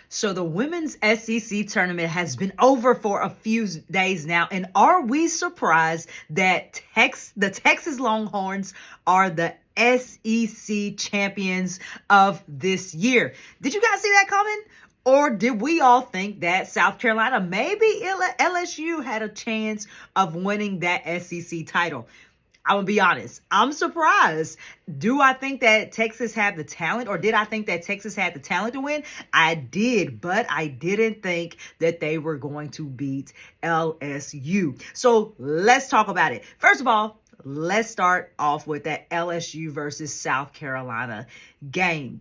So the women's SEC tournament has been over for a few days now, and are we surprised that the Texas Longhorns are the SEC champions of this year? Did you guys see that coming? Or did we all think that South Carolina, maybe LSU, had a chance of winning that SEC title? I'm going to be honest. I'm surprised. Do I think that Texas had the talent, or did I think that Texas had the talent to win? I did, but I didn't think that they were going to beat LSU. So let's talk about it. First of all, let's start off with that LSU versus South Carolina game.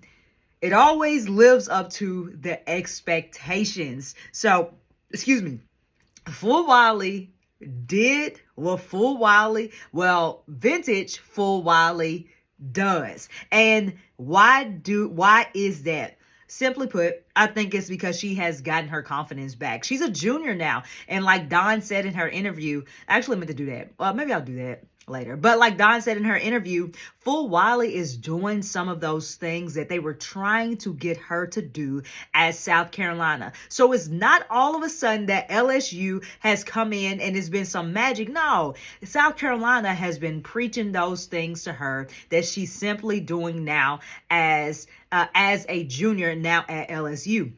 It always lives up to the expectations. So, Full Wiley did what vintage Full Wiley does. And why is that? Simply put, I think it's because she has gotten her confidence back. She's a junior now. And like Dawn said in her interview, I actually meant to do that. Well, maybe I'll do that later. But like Dawn said in her interview, Full Wiley is doing some of those things that they were trying to get her to do at South Carolina. So it's not all of a sudden that LSU has come in and it's been some magic. No, South Carolina has been preaching those things to her that she's simply doing now as a junior now at LSU.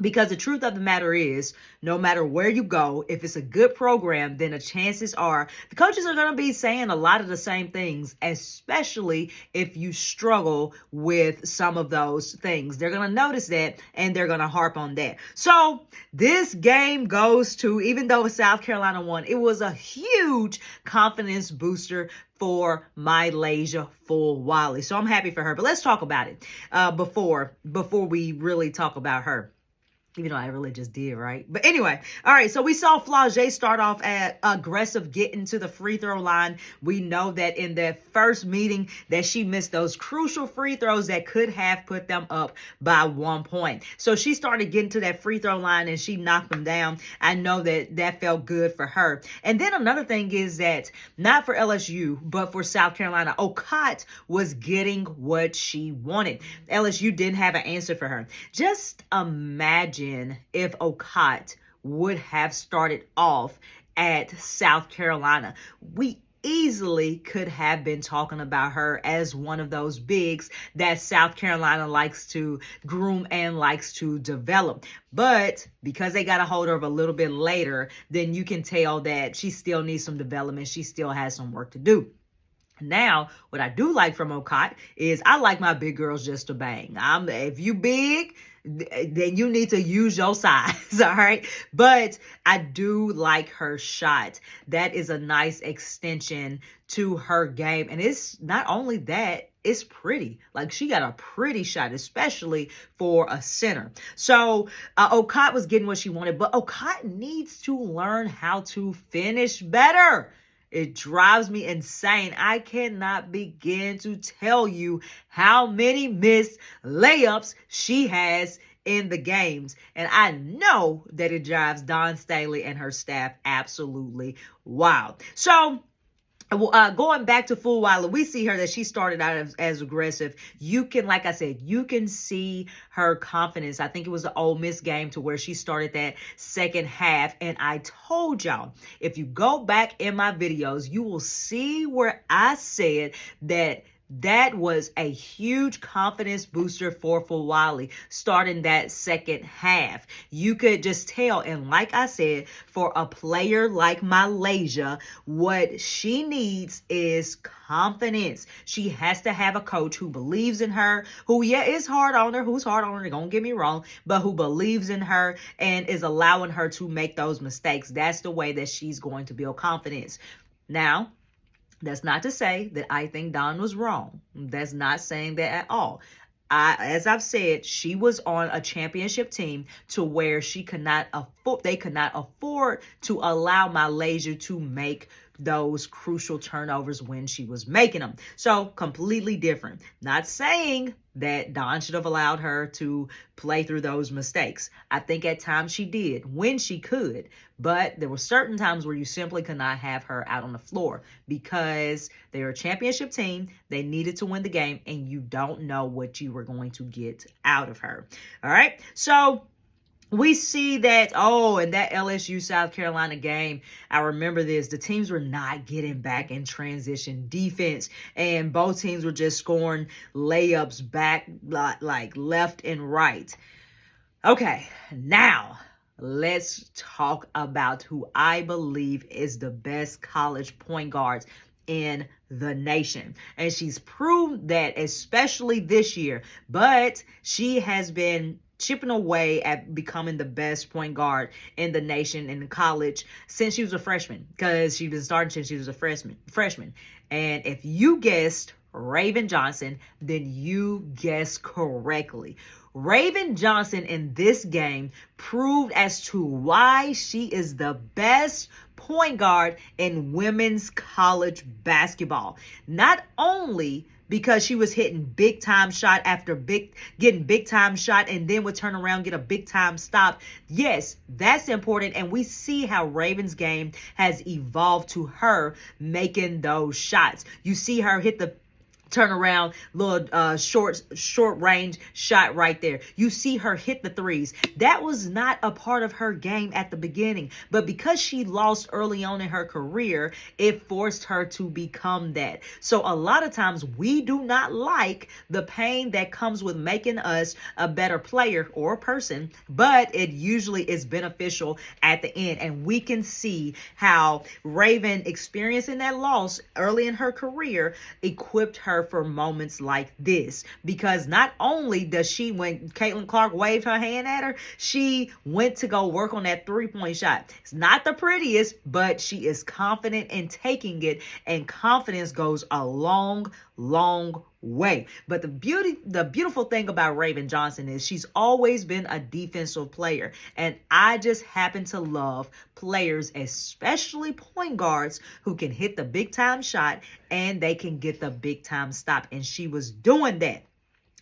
Because the truth of the matter is, no matter where you go, if it's a good program, then the chances are the coaches are going to be saying a lot of the same things, especially if you struggle with some of those things. They're going to notice that and they're going to harp on that. So this game goes to, even though South Carolina won, it was a huge confidence booster for Malaysia Full Wiley. So I'm happy for her. But let's talk about it before we really talk about her. Even though I really just did, right? But anyway, all right, so we saw Flau'jae start off at aggressive, getting to the free throw line. We know that in that first meeting that she missed those crucial free throws that could have put them up by 1 point. So she started getting to that free throw line and she knocked them down. I know that felt good for her. And then another thing is that not for LSU, but for South Carolina, Okot was getting what she wanted. LSU didn't have an answer for her. Just imagine if Okot would have started off at South Carolina. We easily could have been talking about her as one of those bigs that South Carolina likes to groom and likes to develop. But because they got a hold of her a little bit later, then you can tell that she still needs some development. She still has some work to do. Now, what I do like from Okot is I like my big girls just to bang. If you big, then you need to use your size, all right? But I do like her shot. That is a nice extension to her game. And it's not only that, it's pretty. Like, she got a pretty shot, especially for a center. So Okot was getting what she wanted, but Okot needs to learn how to finish better. It drives me insane. I cannot begin to tell you how many missed layups she has in the games. And I know that it drives Dawn Staley and her staff absolutely wild. So going back to Full Wiley, we see her that she started out as aggressive. You can, like I said, you can see her confidence. I think it was the Ole Miss game to where she started that second half. And I told y'all, if you go back in my videos, you will see where I said that was a huge confidence booster for Full Wiley starting that second half. You could just tell. And like I said, for a player like Malaysia, what she needs is confidence. She has to have a coach who believes in her, who, is hard on her, who's hard on her, don't get me wrong, but who believes in her and is allowing her to make those mistakes. That's the way that she's going to build confidence. Now, that's not to say that I think Dawn was wrong. That's not saying that at all. As I've said, she was on a championship team to where they could not afford to allow Malaysia to make those crucial turnovers when she was making them. So completely different. Not saying that Dawn should have allowed her to play through those mistakes. I think at times she did when she could, but there were certain times where you simply could not have her out on the floor because they're a championship team. They needed to win the game and you don't know what you were going to get out of her. All right. So We see that, oh, in that LSU South Carolina game, I remember this. The teams were not getting back in transition defense, and both teams were just scoring layups back, like left and right. Okay, now let's talk about who I believe is the best college point guards in the nation. And she's proved that, especially this year, but she has been chipping away at becoming the best point guard in the nation in college since she was a freshman, because she's been starting since she was a freshman. And if you guessed Raven Johnson, then you guessed correctly. Raven Johnson in this game proved as to why she is the best point guard in women's college basketball. Not only because she was hitting big time shot after getting big time shot, and then would turn around, get a big time stop. Yes, that's important. And we see how Raven's game has evolved to her making those shots. You see her hit the turn around, little short range shot right there. You see her hit the threes. That was not a part of her game at the beginning, but because she lost early on in her career, it forced her to become that. So a lot of times we do not like the pain that comes with making us a better player or person, but it usually is beneficial at the end. And we can see how Raven experiencing that loss early in her career equipped her for moments like this, because not only does she, when Caitlin Clark waved her hand at her, she went to go work on that 3-point shot. It's not the prettiest, but she is confident in taking it, and confidence goes a long way. But the beautiful thing about Raven Johnson is she's always been a defensive player, and I just happen to love players, especially point guards, who can hit the big time shot and they can get the big time stop, and she was doing that.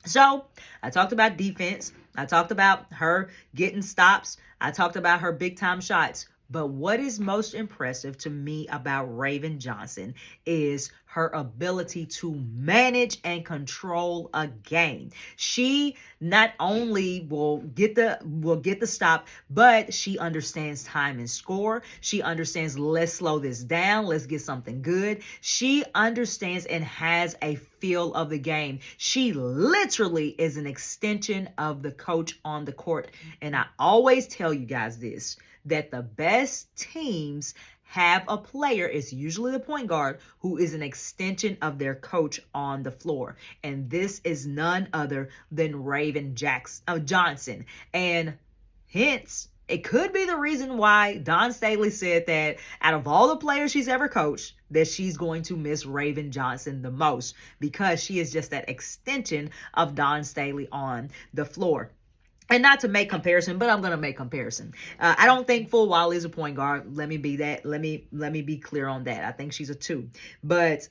So I talked about defense, I talked about her getting stops, I talked about her big time shots. But what is most impressive to me about Raven Johnson is her ability to manage and control a game. She not only will get the stop, but she understands time and score. She understands, let's slow this down, let's get something good. She understands and has a feel of the game. She literally is an extension of the coach on the court. And I always tell you guys this, that the best teams have a player, it's usually the point guard, who is an extension of their coach on the floor. And this is none other than Raven Johnson. And hence, it could be the reason why Dawn Staley said that out of all the players she's ever coached, that she's going to miss Raven Johnson the most, because she is just that extension of Dawn Staley on the floor. And not to make comparison, but I'm going to make comparison. I don't think Full Wally is a point guard. Let me be clear on that. I think she's a 2. But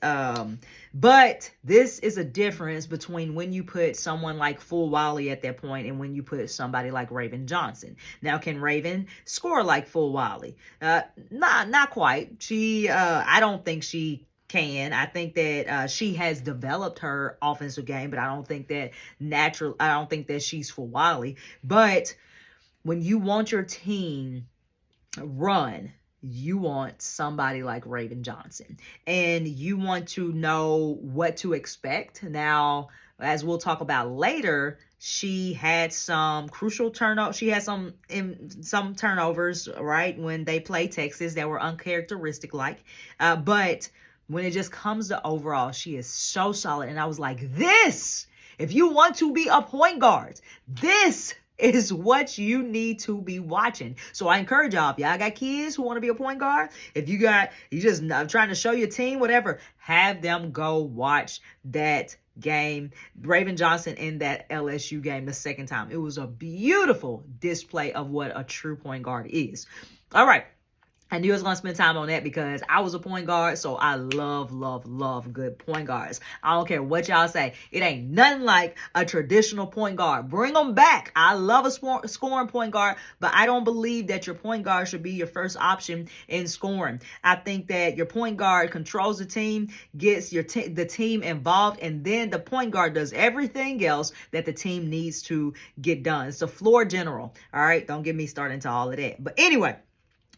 this is a difference between when you put someone like Full Wally at that point and when you put somebody like Raven Johnson. Now, can Raven score like Full Wally? Not quite. I don't think she can. I think that she has developed her offensive game, but I don't think that she's Full Wally. But when you want your team run, you want somebody like Raven Johnson, and you want to know what to expect. Now, as we'll talk about later, she had some crucial turnovers. She had some turnovers, right, when they played Texas that were uncharacteristic but when it just comes to overall, she is so solid. And I was like, if you want to be a point guard, this is what you need to be watching. So I encourage y'all, if y'all got kids who want to be a point guard, if you just trying to show your team, whatever, have them go watch that game, Raven Johnson in that LSU game the second time. It was a beautiful display of what a true point guard is. All right. I knew I was going to spend time on that because I was a point guard, so I love good point guards. I don't care what y'all say. It ain't nothing like a traditional point guard. Bring them back. I love a scoring point guard, but I don't believe that your point guard should be your first option in scoring. I think that your point guard controls the team, gets the team involved, and then the point guard does everything else that the team needs to get done. It's a floor general, all right? Don't get me started into all of that. But anyway,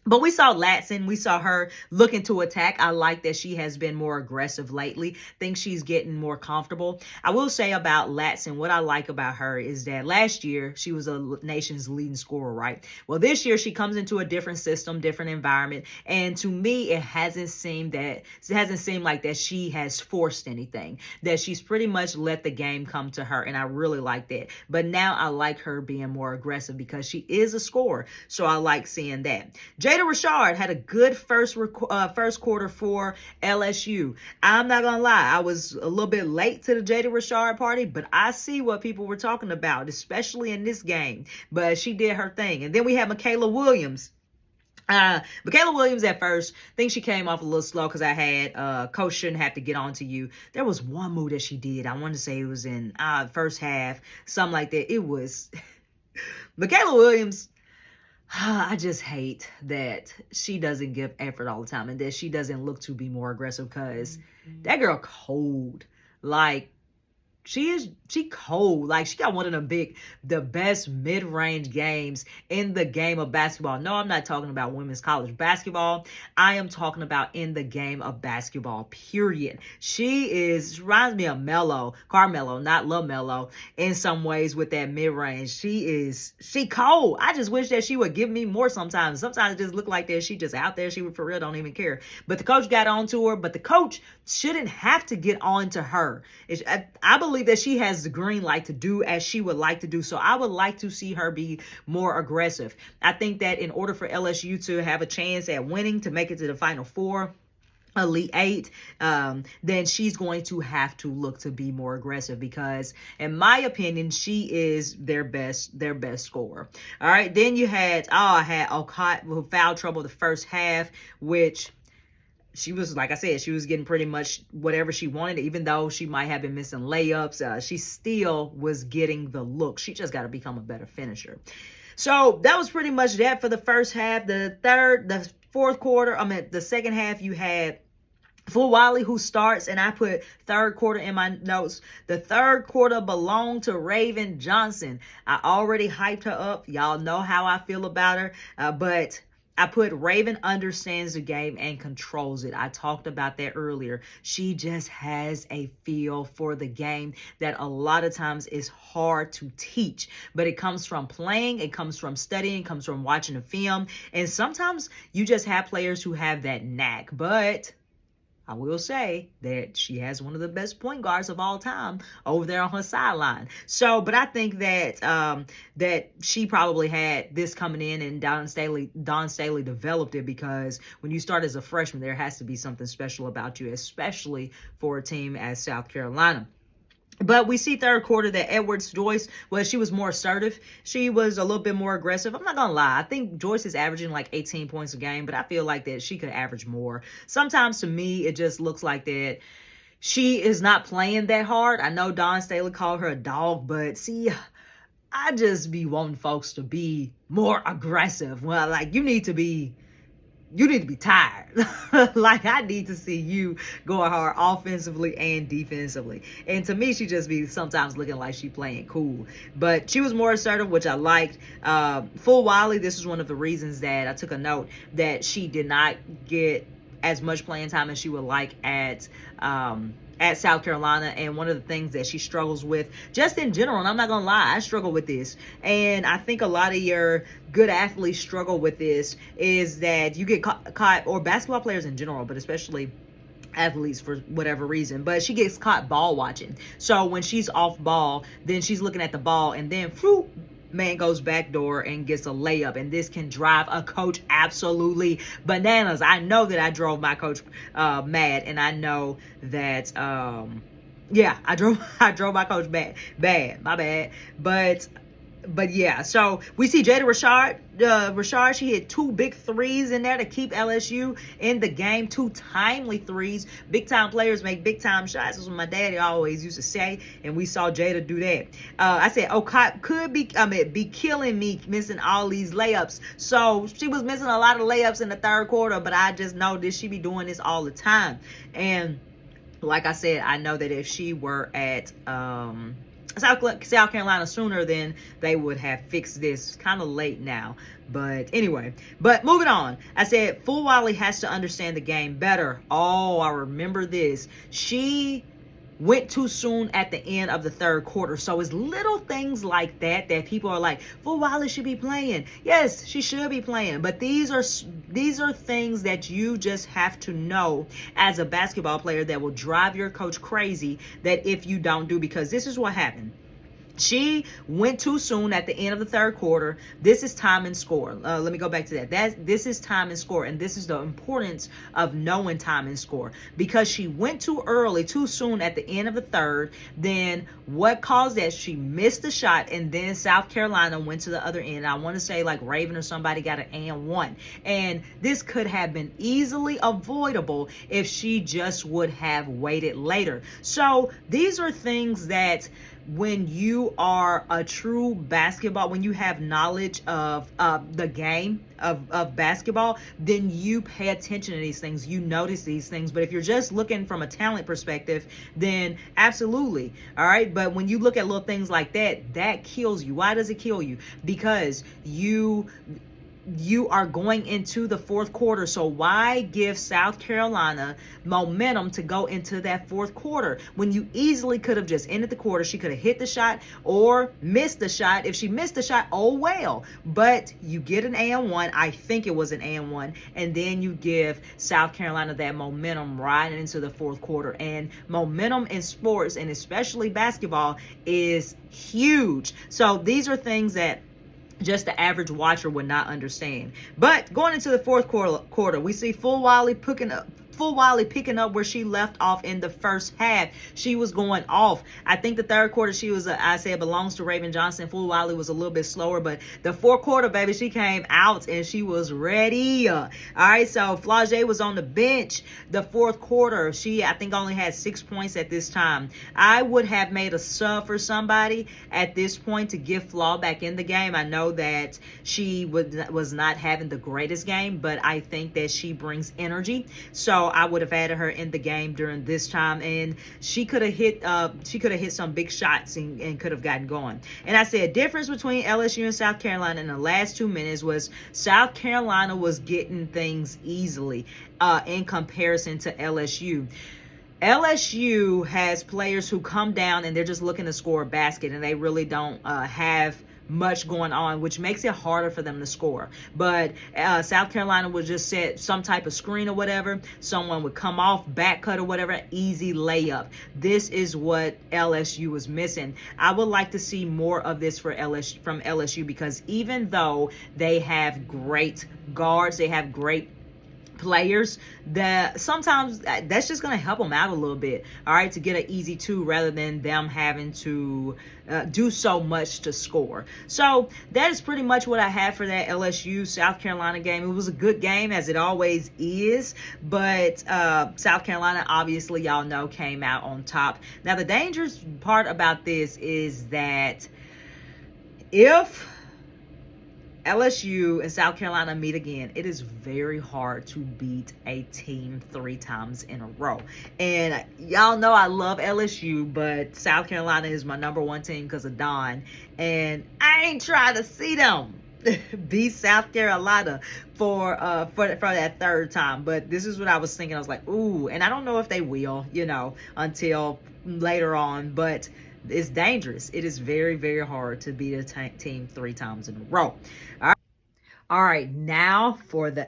but we saw Latson. We saw her looking to attack. I like that she has been more aggressive lately. Think she's getting more comfortable. I will say about Latson, what I like about her is that last year she was a nation's leading scorer, right? Well, this year she comes into a different system, different environment, and to me, it hasn't seemed like that she has forced anything. That she's pretty much let the game come to her, and I really like that. But now I like her being more aggressive because she is a scorer, so I like seeing that. Jada Rashard had a good first quarter for LSU. I'm not gonna lie, I was a little bit late to the Jada Rashard party, but I see what people were talking about, especially in this game. But she did her thing. And then we have Michaela Williams. Michaela Williams at first, I think she came off a little slow because I had coach shouldn't have to get on to you. There was one move that she did. I want to say it was in first half, something like that. It was Michaela Williams. I just hate that she doesn't give effort all the time and that she doesn't look to be more aggressive because that girl cold. Like, she cold. Like, she got one of the best mid-range games in the game of basketball. No, I'm not talking about women's college basketball. I am talking about in the game of basketball, period. She reminds me of Carmelo, not LaMelo, in some ways with that mid-range. She cold. I just wish that she would give me more sometimes. Sometimes it just look like that she just out there. She for real don't even care. But the coach got on to her, but the coach shouldn't have to get on to her. I believe that she has the green light to do as she would like to do. So I would like to see her be more aggressive. I think that in order for LSU to have a chance at winning, to make it to the Final Four, Elite Eight, then she's going to have to look to be more aggressive because, in my opinion, she is their best scorer. All right, then you had Okot who foul trouble the first half, which she was, like I said, she was getting pretty much whatever she wanted, even though she might have been missing layups. She still was getting the look. She just got to become a better finisher. So that was pretty much that for the first half. The second half, you had Full Wiley who starts, and I put third quarter in my notes. The third quarter belonged to Raven Johnson. I already hyped her up. Y'all know how I feel about her, but I put Raven understands the game and controls it. I talked about that earlier. She just has a feel for the game that a lot of times is hard to teach. But it comes from playing, it comes from studying, it comes from watching a film. And sometimes you just have players who have that knack. But I will say that she has one of the best point guards of all time over there on her sideline. So, but I think that that she probably had this coming in, and Dawn Staley developed it, because when you start as a freshman, there has to be something special about you, especially for a team as South Carolina. But we see third quarter that Edwards-Joyce, well, she was more assertive. She was a little bit more aggressive. I'm not going to lie. I think Joyce is averaging like 18 points a game, but I feel like that she could average more. Sometimes to me, it just looks like that she is not playing that hard. I know Dawn Staley called her a dog, but see, I just be wanting folks to be more aggressive. Well, like, you need to be tired. Like, I need to see you going hard offensively and defensively. And to me, she just be sometimes looking like she playing cool. But she was more assertive, which I liked. Full Wiley, this is one of the reasons that I took a note that she did not get as much playing time as she would like at South Carolina. And one of the things that she struggles with just in general, and I'm not gonna lie, I struggle with this, and I think a lot of your good athletes struggle with this, is that you get caught, or basketball players in general, but especially athletes for whatever reason, but she gets caught ball watching. So when she's off ball, then she's looking at the ball, and then man goes backdoor and gets a layup, and this can drive a coach absolutely bananas. I know that I drove my coach mad, and I know that I drove my coach bad, my bad. But but yeah, so we see Jada Rashard, she hit 2 big threes in there to keep LSU in the game. 2 timely threes. Big time players make big time shots. That's what my daddy always used to say, and we saw Jada do that. I said Okot could be killing me missing all these layups. So she was missing a lot of layups in the third quarter, but I just know that she be doing this all the time. And like I said, I know that if she were at South Carolina sooner, then they would have fixed this. Kind of late now. But anyway, but moving on. I said Fulwiley has to understand the game better. Oh, I remember this. She went too soon at the end of the third quarter. So it's little things like that that people are like, Fulwiley should be playing. Yes, she should be playing. But these are things that you just have to know as a basketball player that will drive your coach crazy, that if you don't do, because this is what happened. She went too soon at the end of the third quarter. This is time and score. Let me go back to that. This is time and score, and this is the importance of knowing time and score. Because she went too early, too soon at the end of the third, then what caused that? She missed the shot, and then South Carolina went to the other end. I want to say like Raven or somebody got an and one. And this could have been easily avoidable if she just would have waited later. So these are things that when you are a true basketball, when you have knowledge of the game of basketball, then you pay attention to these things, you notice these things. But if you're just looking from a talent perspective, then absolutely, all right. But when you look at little things like that, that kills you. Why does it kill you? Because you are going into the fourth quarter. So why give South Carolina momentum to go into that fourth quarter when you easily could have just ended the quarter? She could have hit the shot or missed the shot. If she missed the shot, oh well. But you get an and one. I think it was an and one. And then you give South Carolina that momentum right into the fourth quarter. And momentum in sports, and especially basketball, is huge. So these are things that just the average watcher would not understand. But going into the fourth quarter, we see Fulwiley picking up where she left off in the first half. She was going off. I think the third quarter she was, I said, belongs to Raven Johnson. Fulwiley was a little bit slower, but the fourth quarter, baby, she came out and she was ready. All right, so Flau'jae was on the bench the fourth quarter. She, I think, only had 6 points at this time. I would have made a sub for somebody at this point to get Flaw back in the game. I know that she was not having the greatest game, but I think that she brings energy. So I would have added her in the game during this time, and she could have hit some big shots and could have gotten going. And I said difference between LSU and South Carolina in the last 2 minutes was South Carolina was getting things easily in comparison to LSU. LSU has players who come down and they're just looking to score a basket, and they really don't have much going on, which makes it harder for them to score. But South Carolina would just set some type of screen or whatever. Someone would come off, back cut or whatever, easy layup. This is what LSU was missing. I would like to see more of this from LSU, because even though they have great guards, they have great players, that sometimes that's just going to help them out a little bit, all right, to get an easy two rather than them having to do so much to score. So that is pretty much what I have for that LSU South Carolina game. It was a good game, as it always is, but South Carolina, obviously, y'all know, came out on top. Now the dangerous part about this is that if LSU and South Carolina meet again, it is very hard to beat a team 3 times in a row. And y'all know I love LSU, but South Carolina is my number 1 team because of Don. And I ain't trying to see them beat South Carolina for that 3rd time. But this is what I was thinking. I was like, ooh, and I don't know if they will, until later on. But it's dangerous. It is very, very hard to beat a team 3 times in a row. All right, now for the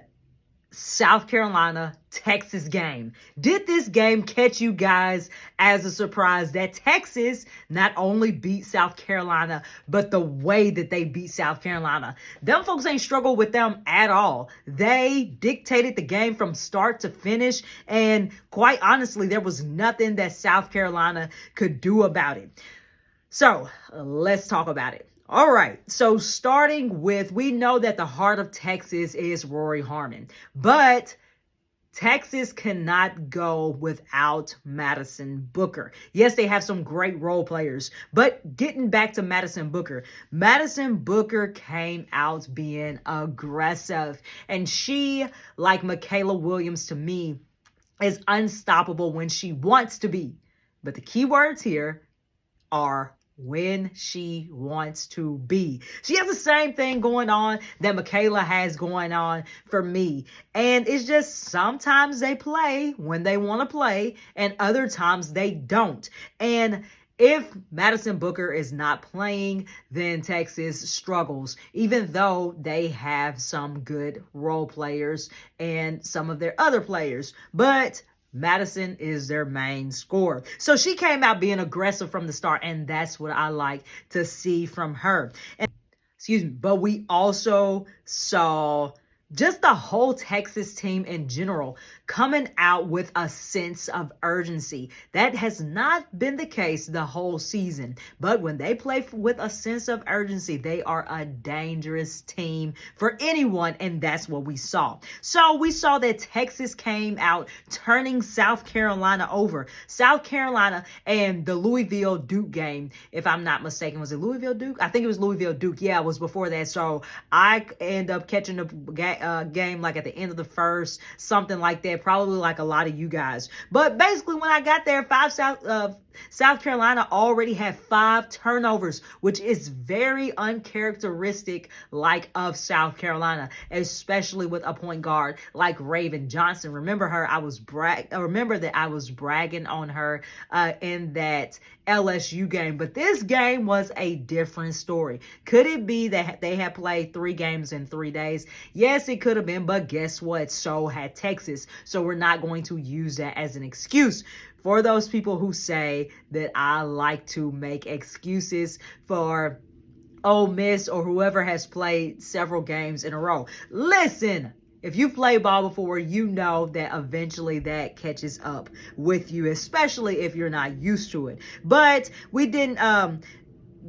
South Carolina-Texas game. Did this game catch you guys as a surprise that Texas not only beat South Carolina, but the way that they beat South Carolina? Them folks ain't struggled with them at all. They dictated the game from start to finish, and quite honestly, there was nothing that South Carolina could do about it. So let's talk about it. All right, so starting with, we know that the heart of Texas is Rory Harmon, but Texas cannot go without Madison Booker. Yes, they have some great role players, but getting back to Madison Booker came out being aggressive, and she, like Michaela Williams to me, is unstoppable when she wants to be. But the key words here are when she wants to be. She has the same thing going on that Michaela has going on for me. And it's just sometimes they play when they want to play and other times they don't. And if Madison Booker is not playing, then Texas struggles, even though they have some good role players and some of their other players. But Madison is their main scorer. So she came out being aggressive from the start, and that's what I like to see from her. And, excuse me, but we also saw just the whole Texas team in general coming out with a sense of urgency. That has not been the case the whole season. But when they play with a sense of urgency, they are a dangerous team for anyone, and that's what we saw. So we saw that Texas came out turning South Carolina over. South Carolina and the Louisville Duke game, if I'm not mistaken, was it Louisville Duke? I think it was Louisville Duke. Yeah, it was before that. So I end up catching the game like at the end of the first, something like that, probably like a lot of you guys. But basically when I got there, South Carolina already had 5 turnovers, which is very uncharacteristic like of South Carolina, especially with a point guard like Raven Johnson. Remember her? Remember that I was bragging on her in that LSU game, but this game was a different story. Could it be that they had played 3 games in 3 days? Yes, it could have been, but guess what? So had Texas. So we're not going to use that as an excuse. For those people who say that I like to make excuses for Ole Miss or whoever has played several games in a row. Listen, if you play ball before, you know that eventually that catches up with you, especially if you're not used to it. But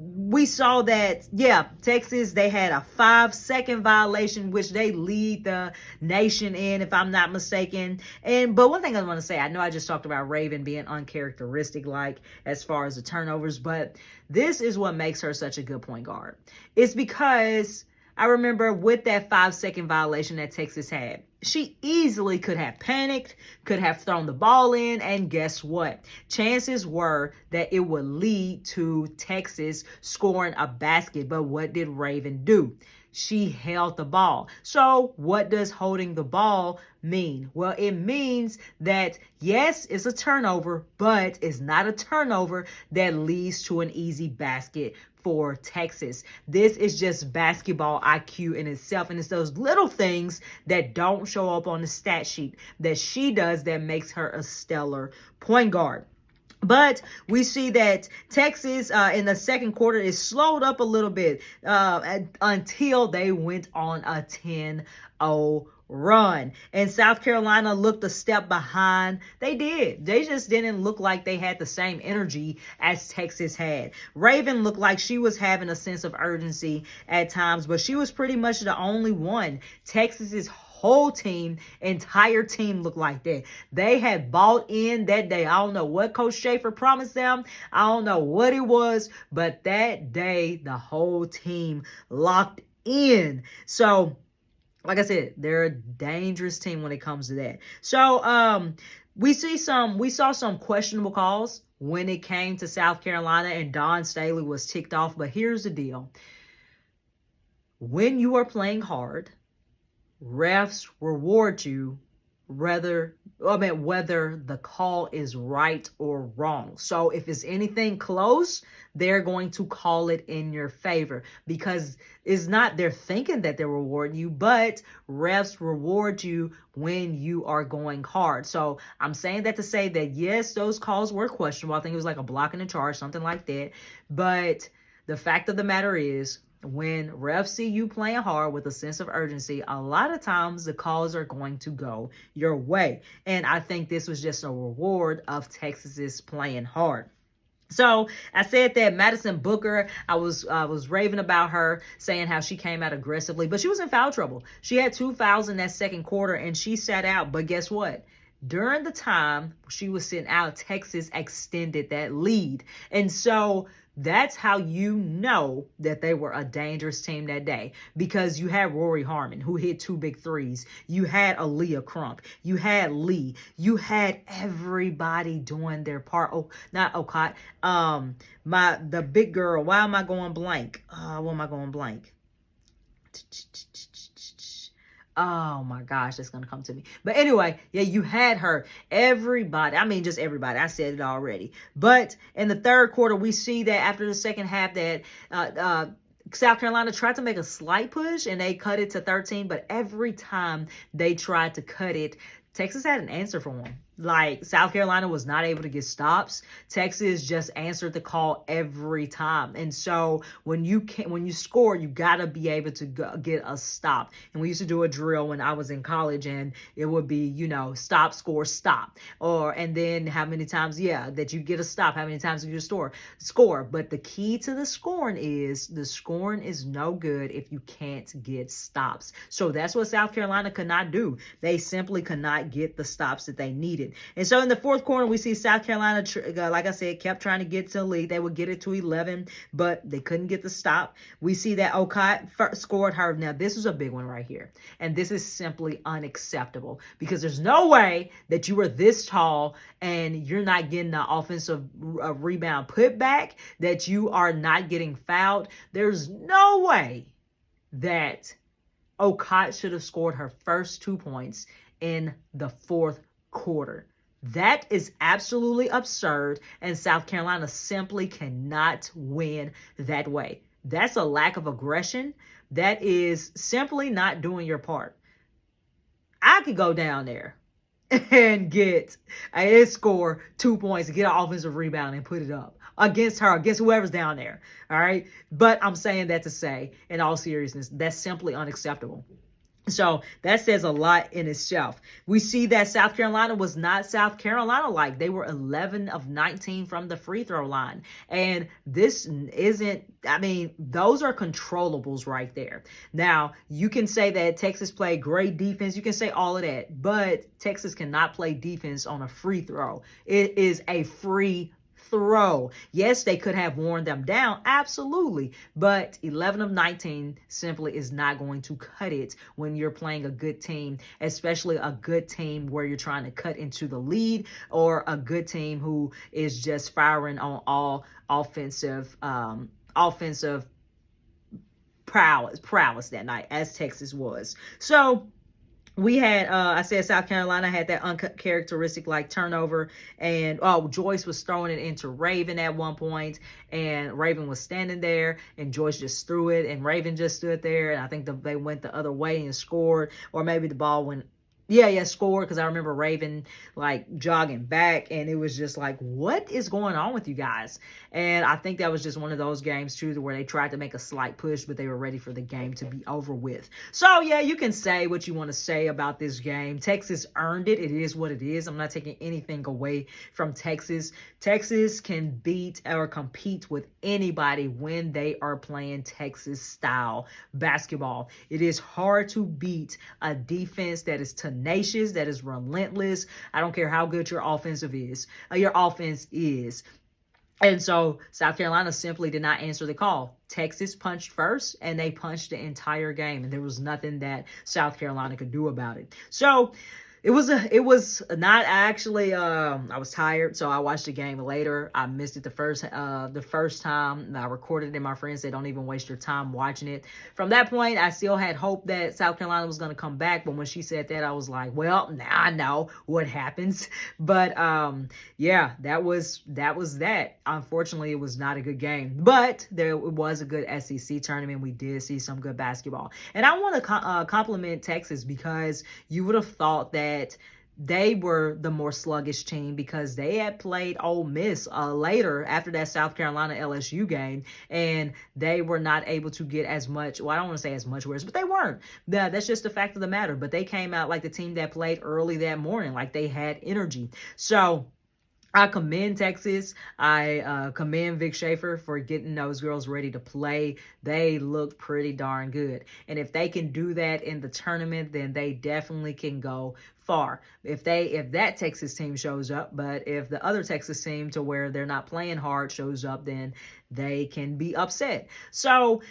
we saw that, yeah, Texas, they had a 5-second violation, which they lead the nation in, if I'm not mistaken. But one thing I want to say, I know I just talked about Raven being uncharacteristic, like as far as the turnovers, but this is what makes her such a good point guard. It's because I remember with that 5-second violation that Texas had, she easily could have panicked, could have thrown the ball in, and guess what? Chances were that it would lead to Texas scoring a basket. But what did Raven do? She held the ball. So what does holding the ball mean? Well, it means that, yes, it's a turnover, but it's not a turnover that leads to an easy basket for Texas. This is just basketball IQ in itself, and it's those little things that don't show up on the stat sheet that she does that makes her a stellar point guard. But we see that Texas in the second quarter is slowed up a little bit until they went on a 10-0 run. And South Carolina looked a step behind. They did. They just didn't look like they had the same energy as Texas had. Raven looked like she was having a sense of urgency at times, but she was pretty much the only one. Texas's whole team, entire team looked like that. They had bought in that day. I don't know what Coach Schaefer promised them. I don't know what it was, but that day, the whole team locked in. So, like I said, they're a dangerous team when it comes to that. So, we saw some questionable calls when it came to South Carolina, and Dawn Staley was ticked off. But here's the deal. When you are playing hard, refs reward you whether the call is right or wrong. So if it's anything close, they're going to call it in your favor, because it's not they're thinking that they're rewarding you, but refs reward you when you are going hard. So I'm saying that to say that, yes, those calls were questionable. I think it was like a block and a charge, something like that. But the fact of the matter is, when refs see you playing hard with a sense of urgency, a lot of times the calls are going to go your way. And I think this was just a reward of Texas's playing hard. So I said that Madison Booker, I was raving about her, saying how she came out aggressively, but she was in foul trouble. She had 2 fouls in that second quarter, and she sat out. But guess what? During the time she was sitting out, Texas extended that lead, and so that's how you know that they were a dangerous team that day, because you had Rory Harmon, who hit 2 big threes. You had Aaliyah Crump. You had Lee. You had everybody doing their part. Oh, not Okot. The big girl. Why am I going blank? Why am I going blank? Oh my gosh, that's gonna come to me. But anyway, yeah, you had her. Everybody, I mean, just everybody. I said it already. But in the third quarter, we see that after the second half that South Carolina tried to make a slight push and they cut it to 13. But every time they tried to cut it, Texas had an answer for them. Like, South Carolina was not able to get stops. Texas just answered the call every time. And so when you score, you got to be able to get a stop. And we used to do a drill when I was in college, and it would be, stop, score, stop. And then how many times, that you get a stop, how many times you score. But the key to the scoring is no good if you can't get stops. So that's what South Carolina could not do. They simply could not get the stops that they needed. And so in the fourth quarter, we see South Carolina, like I said, kept trying to get to the lead. They would get it to 11, but they couldn't get the stop. We see that Okot scored her. Now, this is a big one right here. And this is simply unacceptable, because there's no way that you are this tall and you're not getting the offensive rebound putback, that you are not getting fouled. There's no way that Okot should have scored her first 2 points in the fourth quarter. That is absolutely absurd, and South Carolina simply cannot win that way. That's a lack of aggression. That is simply not doing your part. I could go down there and score 2 points, get an offensive rebound, and put it up against her, against whoever's down there. All right. But I'm saying that to say, in all seriousness, that's simply unacceptable. So that says a lot in itself. We see that South Carolina was not South Carolina-like. They were 11 of 19 from the free throw line. And this isn't, those are controllables right there. Now, you can say that Texas played great defense. You can say all of that. But Texas cannot play defense on a free throw. It is a free throw. Yes, they could have worn them down, absolutely, but 11 of 19 simply is not going to cut it when you're playing a good team, especially a good team where you're trying to cut into the lead, or a good team who is just firing on all offensive prowess that night, as Texas was. So we had, I said South Carolina had that uncharacteristic turnover, and Joyce was throwing it into Raven at one point, and Raven was standing there, and Joyce just threw it, and Raven just stood there, and I think they went the other way and scored, or maybe the ball went. Scored, because I remember Raven jogging back, and it was just what is going on with you guys? And I think that was just one of those games too, where they tried to make a slight push, but they were ready for the game to be over with. So you can say what you want to say about this game. Texas earned it. It is what it is. I'm not taking anything away from Texas. Texas can beat or compete with anybody when they are playing Texas style basketball. It is hard to beat a defense that is tenacious, that is relentless. I don't care how good your offense is. And so South Carolina simply did not answer the call. Texas punched first, and they punched the entire game, and there was nothing that South Carolina could do about it. So it was not actually, I was tired, so I watched the game later. I missed it the first time. I recorded it, and my friends said, don't even waste your time watching it. From that point, I still had hope that South Carolina was going to come back, but when she said that, I was like, well, now I know what happens. But, that was that. Unfortunately, it was not a good game, but it was a good SEC tournament. We did see some good basketball. And I want to compliment Texas, because you would have thought that they were the more sluggish team, because they had played Ole Miss later after that South Carolina LSU game, and they were not able to get as much. Well, I don't want to say as much worse, but they weren't. That's just the fact of the matter. But they came out like the team that played early that morning, like they had energy. So I commend Texas. I commend Vic Schaefer for getting those girls ready to play. They look pretty darn good. And if they can do that in the tournament, then they definitely can go far. If that Texas team shows up, but if the other Texas team to where they're not playing hard shows up, then they can be upset. So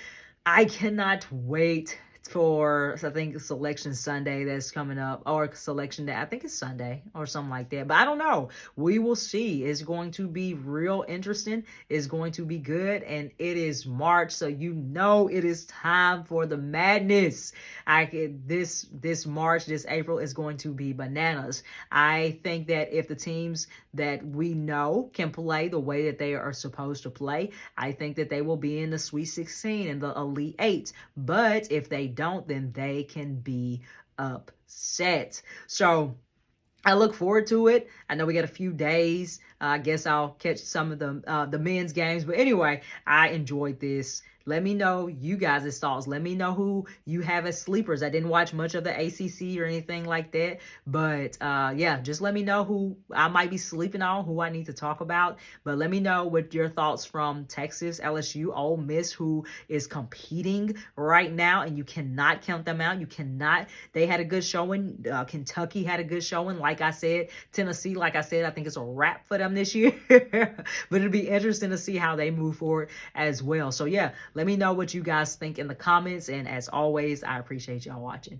I cannot wait for, I think, Selection Sunday that's coming up, or Selection Day. I think it's Sunday or something like that. But I don't know. We will see. It's going to be real interesting. It's going to be good. And it is March, so you know it is time for the madness. This March, this April is going to be bananas. I think that if the teams that we know can play the way that they are supposed to play, I think that they will be in the Sweet 16 and the Elite Eight. But if they don't, then they can be upset. So I look forward to it. I know we got a few days. I guess I'll catch some of the men's games. But anyway, I enjoyed this. Let me know you guys' thoughts. Let me know who you have as sleepers. I didn't watch much of the ACC or anything like that. But yeah, just let me know who I might be sleeping on, who I need to talk about. But let me know what your thoughts from Texas, LSU, Ole Miss, who is competing right now. And you cannot count them out. You cannot. They had a good showing. Kentucky had a good showing. Like I said, Tennessee, like I said, I think it's a wrap for them this year. But it'll be interesting to see how they move forward as well. So yeah, let me know what you guys think in the comments. And as always, I appreciate y'all watching.